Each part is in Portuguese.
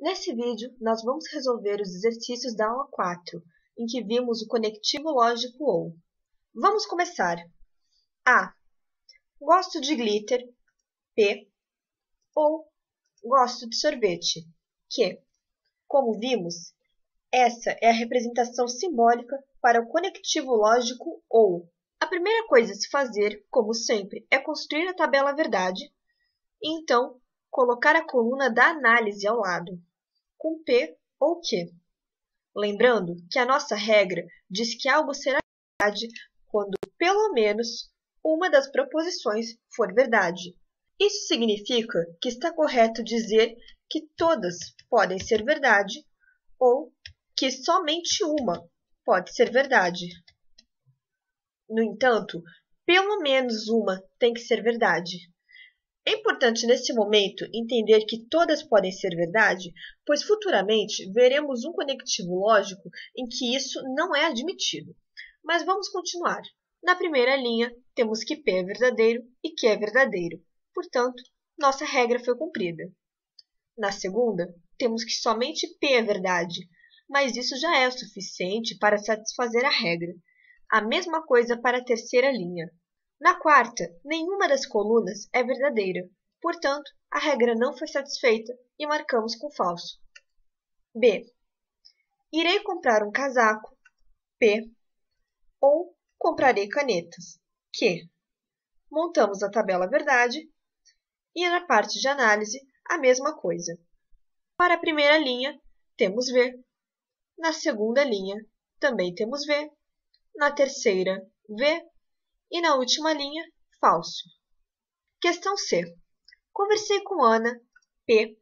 Nesse vídeo, nós vamos resolver os exercícios da aula 4, em que vimos o conectivo lógico OU. Vamos começar. A. Gosto de glitter. P. Ou gosto de sorvete. Q. Como vimos, essa é a representação simbólica para o conectivo lógico OU. A primeira coisa a se fazer, como sempre, é construir a tabela verdade e então colocar a coluna da análise ao lado, com P ou Q. Lembrando que a nossa regra diz que algo será verdade quando pelo menos uma das proposições for verdade. Isso significa que está correto dizer que todas podem ser verdade ou que somente uma pode ser verdade. No entanto, pelo menos uma tem que ser verdade. É importante nesse momento entender que todas podem ser verdade, pois futuramente veremos um conectivo lógico em que isso não é admitido. Mas vamos continuar. Na primeira linha, temos que P é verdadeiro e Q é verdadeiro. Portanto, nossa regra foi cumprida. Na segunda, temos que somente P é verdade, mas isso já é o suficiente para satisfazer a regra. A mesma coisa para a terceira linha. Na quarta, nenhuma das colunas é verdadeira. Portanto, a regra não foi satisfeita e marcamos com falso. B. Irei comprar um casaco. P. Ou comprarei canetas. Q. Montamos a tabela verdade e na parte de análise a mesma coisa. Para a primeira linha, temos V. Na segunda linha, também temos V. Na terceira, V. E na última linha, falso. Questão C. Conversei com Ana. P.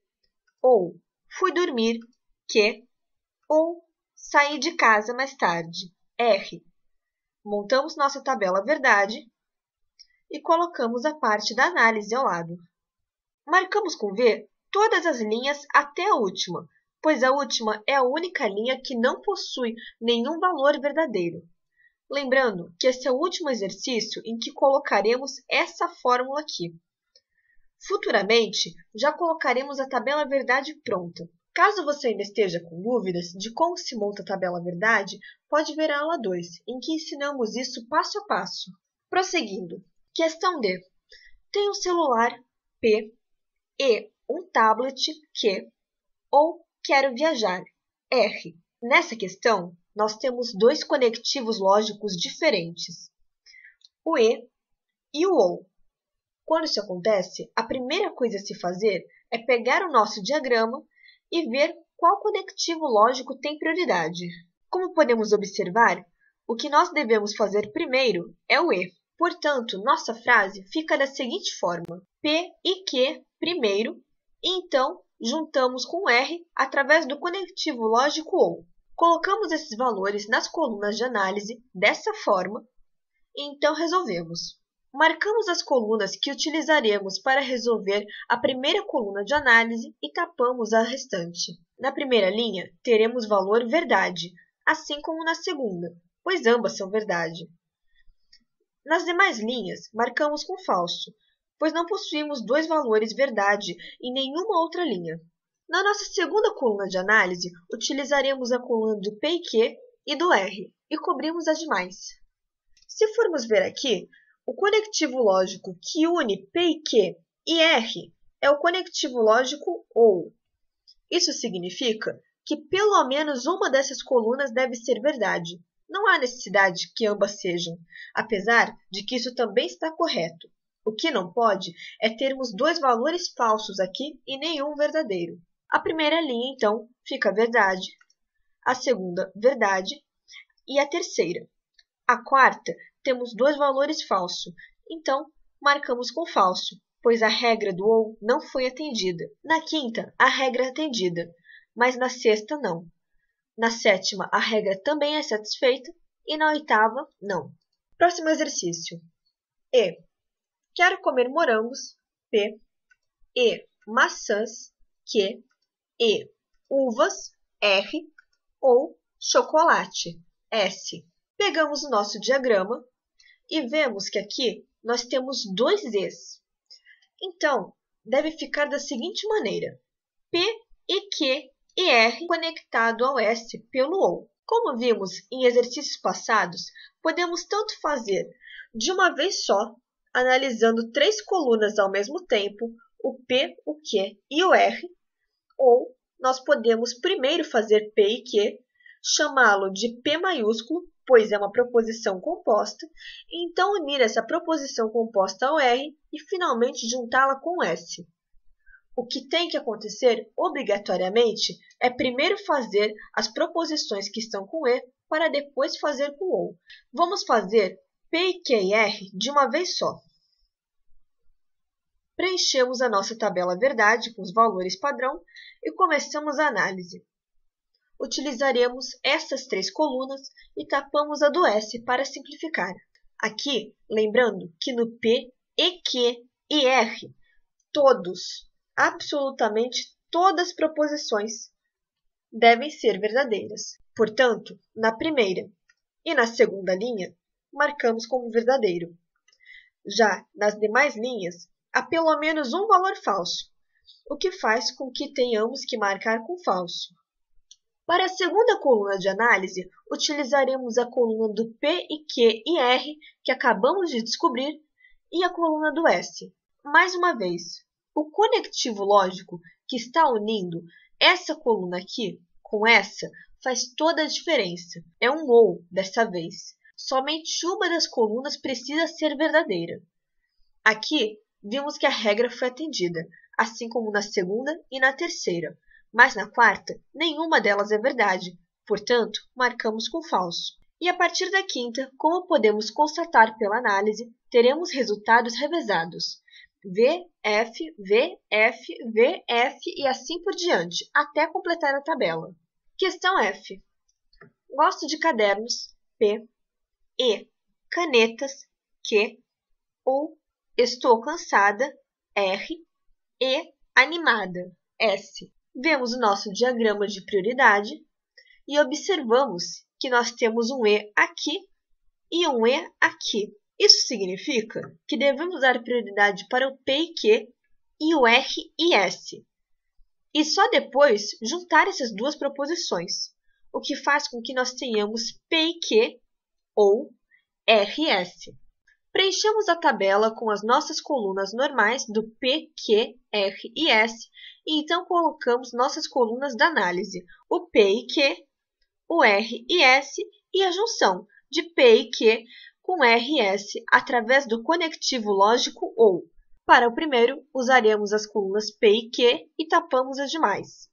Ou fui dormir. Q. Ou saí de casa mais tarde. R. Montamos nossa tabela verdade e colocamos a parte da análise ao lado. Marcamos com V todas as linhas até a última, pois a última é a única linha que não possui nenhum valor verdadeiro. Lembrando que esse é o último exercício em que colocaremos essa fórmula aqui. Futuramente, já colocaremos a tabela verdade pronta. Caso você ainda esteja com dúvidas de como se monta a tabela verdade, pode ver a aula 2, em que ensinamos isso passo a passo. Prosseguindo. Questão D. Tenho um celular, P, e um tablet, Q, ou quero viajar, R. Nessa questão, nós temos dois conectivos lógicos diferentes, o e o OU. Quando isso acontece, a primeira coisa a se fazer é pegar o nosso diagrama e ver qual conectivo lógico tem prioridade. Como podemos observar, o que nós devemos fazer primeiro é o E. Portanto, nossa frase fica da seguinte forma: P e Q primeiro, e então juntamos com R através do conectivo lógico OU. Colocamos esses valores nas colunas de análise dessa forma e então resolvemos. Marcamos as colunas que utilizaremos para resolver a primeira coluna de análise e tapamos a restante. Na primeira linha, teremos valor verdade, assim como na segunda, pois ambas são verdade. Nas demais linhas, marcamos com falso, pois não possuímos dois valores verdade em nenhuma outra linha. Na nossa segunda coluna de análise, utilizaremos a coluna do P e Q e do R, e cobrimos as demais. Se formos ver aqui, o conectivo lógico que une P e Q e R é o conectivo lógico OU. Isso significa que pelo menos uma dessas colunas deve ser verdade. Não há necessidade que ambas sejam, apesar de que isso também está correto. O que não pode é termos dois valores falsos aqui e nenhum verdadeiro. A primeira linha, então, fica verdade, a segunda, verdade, e a terceira. A quarta, temos dois valores falsos, então marcamos com falso, pois a regra do OU não foi atendida. Na quinta, a regra é atendida, mas na sexta, não. Na sétima, a regra também é satisfeita e na oitava, não. Próximo exercício. E. Quero comer morangos. P. E. Maçãs. Q. E. Uvas. R. Ou chocolate. S. Pegamos o nosso diagrama e vemos que aqui nós temos dois Es. Então, deve ficar da seguinte maneira: P e Q e R conectado ao S pelo OU. Como vimos em exercícios passados, podemos tanto fazer de uma vez só, analisando 3 colunas ao mesmo tempo, o P, o Q e o R, ou nós podemos primeiro fazer P e Q, chamá-lo de P maiúsculo, pois é uma proposição composta, e então unir essa proposição composta ao R e finalmente juntá-la com S. O que tem que acontecer, obrigatoriamente, é primeiro fazer as proposições que estão com E, para depois fazer com OU. Vamos fazer P, Q e R de uma vez só. Preenchemos a nossa tabela verdade com os valores padrão e começamos a análise. Utilizaremos essas 3 colunas e tapamos a do S para simplificar. Aqui, lembrando que no P, E, Q e R, absolutamente todas as proposições devem ser verdadeiras. Portanto, na primeira e na segunda linha, marcamos como verdadeiro. Já nas demais linhas, há pelo menos um valor falso, o que faz com que tenhamos que marcar com falso. Para a segunda coluna de análise, utilizaremos a coluna do P e Q e R, que acabamos de descobrir, e a coluna do S. Mais uma vez, o conectivo lógico que está unindo essa coluna aqui com essa faz toda a diferença. É um OU dessa vez. Somente uma das colunas precisa ser verdadeira. Aqui, vimos que a regra foi atendida, assim como na segunda e na terceira. Mas na quarta, nenhuma delas é verdade, portanto, marcamos com falso. E a partir da quinta, como podemos constatar pela análise, teremos resultados revezados. V, F, V, F, V, F e assim por diante, até completar a tabela. Questão F. Gosto de cadernos, P, E, canetas, Q, ou estou cansada, R, E, animada, S. Vemos o nosso diagrama de prioridade e observamos que nós temos um E aqui e um E aqui. Isso significa que devemos dar prioridade para o P e Q e o R e S. E só depois juntar essas duas proposições, o que faz com que nós tenhamos P e Q ou R e S. Preenchemos a tabela com as nossas colunas normais do P, Q, R e S, e então colocamos nossas colunas da análise, o P e Q, o R e S e a junção de P e Q com R e S através do conectivo lógico OU. Para o primeiro, usaremos as colunas P e Q e tapamos as demais.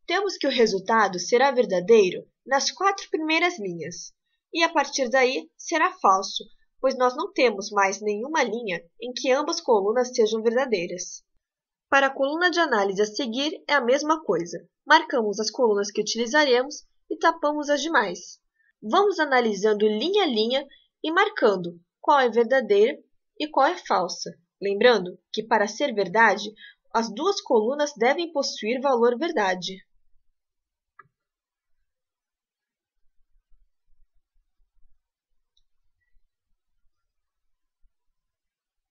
Temos que o resultado será verdadeiro nas 4 primeiras linhas, e a partir daí será falso, pois nós não temos mais nenhuma linha em que ambas colunas sejam verdadeiras. Para a coluna de análise a seguir é a mesma coisa. Marcamos as colunas que utilizaremos e tapamos as demais. Vamos analisando linha a linha e marcando qual é verdadeira e qual é falsa. Lembrando que para ser verdade, as duas colunas devem possuir valor verdade.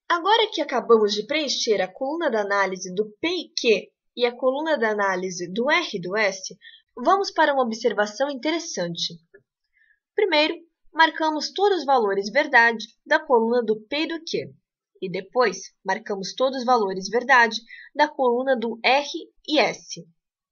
Agora que acabamos de preencher a coluna da análise do P e Q e a coluna da análise do R e do S, vamos para uma observação interessante. Primeiro, marcamos todos os valores verdade da coluna do P e do Q, e depois marcamos todos os valores verdade da coluna do R e S.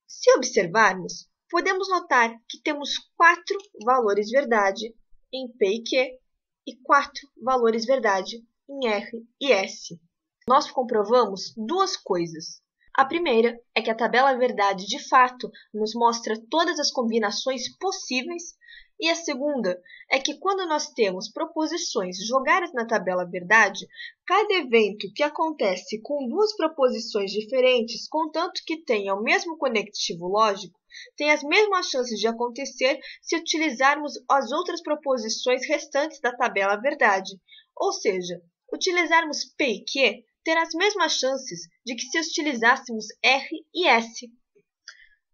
Se observarmos, podemos notar que temos 4 valores verdade em P e Q e 4 valores verdade em R e S. Nós comprovamos duas coisas. A primeira é que a tabela verdade de fato nos mostra todas as combinações possíveis, e a segunda é que quando nós temos proposições jogadas na tabela verdade, cada evento que acontece com duas proposições diferentes, contanto que tenha o mesmo conectivo lógico, tem as mesmas chances de acontecer se utilizarmos as outras proposições restantes da tabela verdade. Ou seja, utilizarmos P e Q terá as mesmas chances de que se utilizássemos R e S.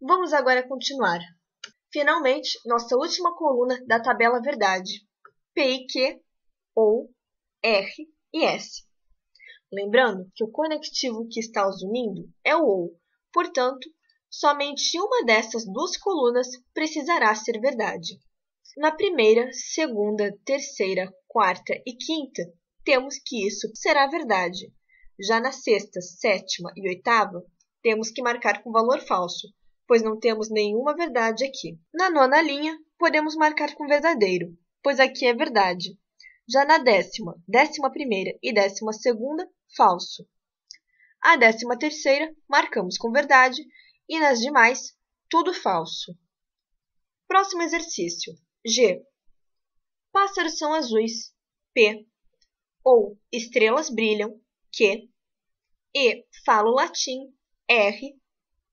Vamos agora continuar. Finalmente, nossa última coluna da tabela verdade, P e Q ou R e S. Lembrando que o conectivo que está os unindo é o OU, portanto, somente uma dessas duas colunas precisará ser verdade. Na primeira, segunda, terceira, quarta e quinta, temos que isso será verdade. Já na sexta, sétima e oitava, temos que marcar com valor falso, pois não temos nenhuma verdade aqui. Na nona linha, podemos marcar com verdadeiro, pois aqui é verdade. Já na décima, décima primeira e décima segunda, falso. A décima terceira, marcamos com verdade e nas demais, tudo falso. Próximo exercício. G. Pássaros são azuis. P. Ou estrelas brilham. Q. E. Falo latim. R.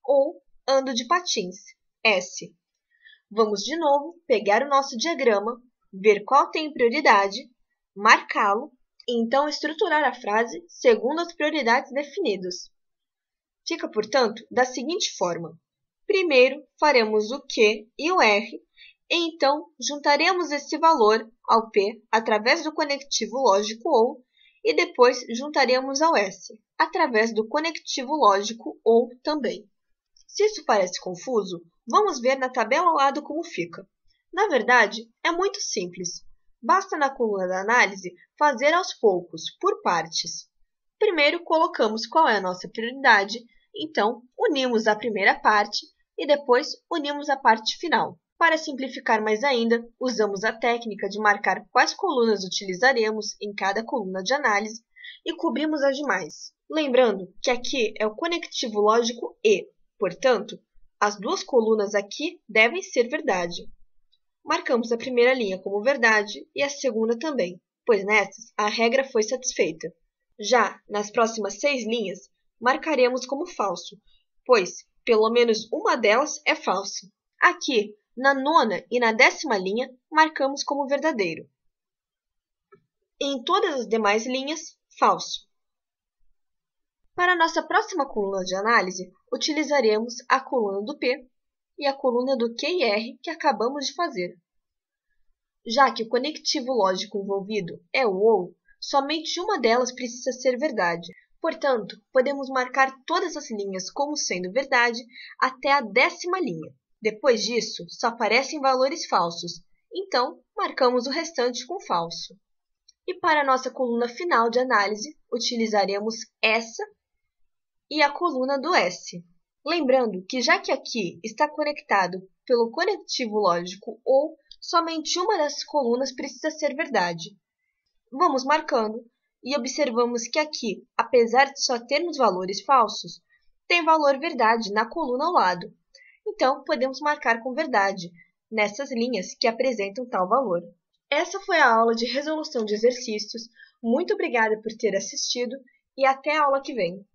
Ou ando de patins. S. Vamos de novo pegar o nosso diagrama, ver qual tem prioridade, marcá-lo e então estruturar a frase segundo as prioridades definidas. Fica, portanto, da seguinte forma. Primeiro, faremos o Q e o R, e então juntaremos esse valor ao P através do conectivo lógico OU, e depois juntaremos ao S, através do conectivo lógico OU também. Se isso parece confuso, vamos ver na tabela ao lado como fica. Na verdade, é muito simples. Basta na coluna da análise fazer aos poucos, por partes. Primeiro colocamos qual é a nossa prioridade, então unimos a primeira parte e depois unimos a parte final. Para simplificar mais ainda, usamos a técnica de marcar quais colunas utilizaremos em cada coluna de análise e cobrimos as demais. Lembrando que aqui é o conectivo lógico E, portanto, as duas colunas aqui devem ser verdade. Marcamos a primeira linha como verdade e a segunda também, pois nessas a regra foi satisfeita. Já nas próximas 6 linhas, marcaremos como falso, pois pelo menos uma delas é falsa. Aqui, na nona e na décima linha, marcamos como verdadeiro. Em todas as demais linhas, falso. Para a nossa próxima coluna de análise, utilizaremos a coluna do P e a coluna do Q e R que acabamos de fazer. Já que o conectivo lógico envolvido é o OU, somente uma delas precisa ser verdade. Portanto, podemos marcar todas as linhas como sendo verdade até a décima linha. Depois disso, só aparecem valores falsos, então marcamos o restante com falso. E para a nossa coluna final de análise, utilizaremos essa e a coluna do S. Lembrando que já que aqui está conectado pelo conectivo lógico OU, somente uma dessas colunas precisa ser verdade. Vamos marcando e observamos que aqui, apesar de só termos valores falsos, tem valor verdade na coluna ao lado. Então, podemos marcar com verdade nessas linhas que apresentam tal valor. Essa foi a aula de resolução de exercícios. Muito obrigada por ter assistido e até a aula que vem.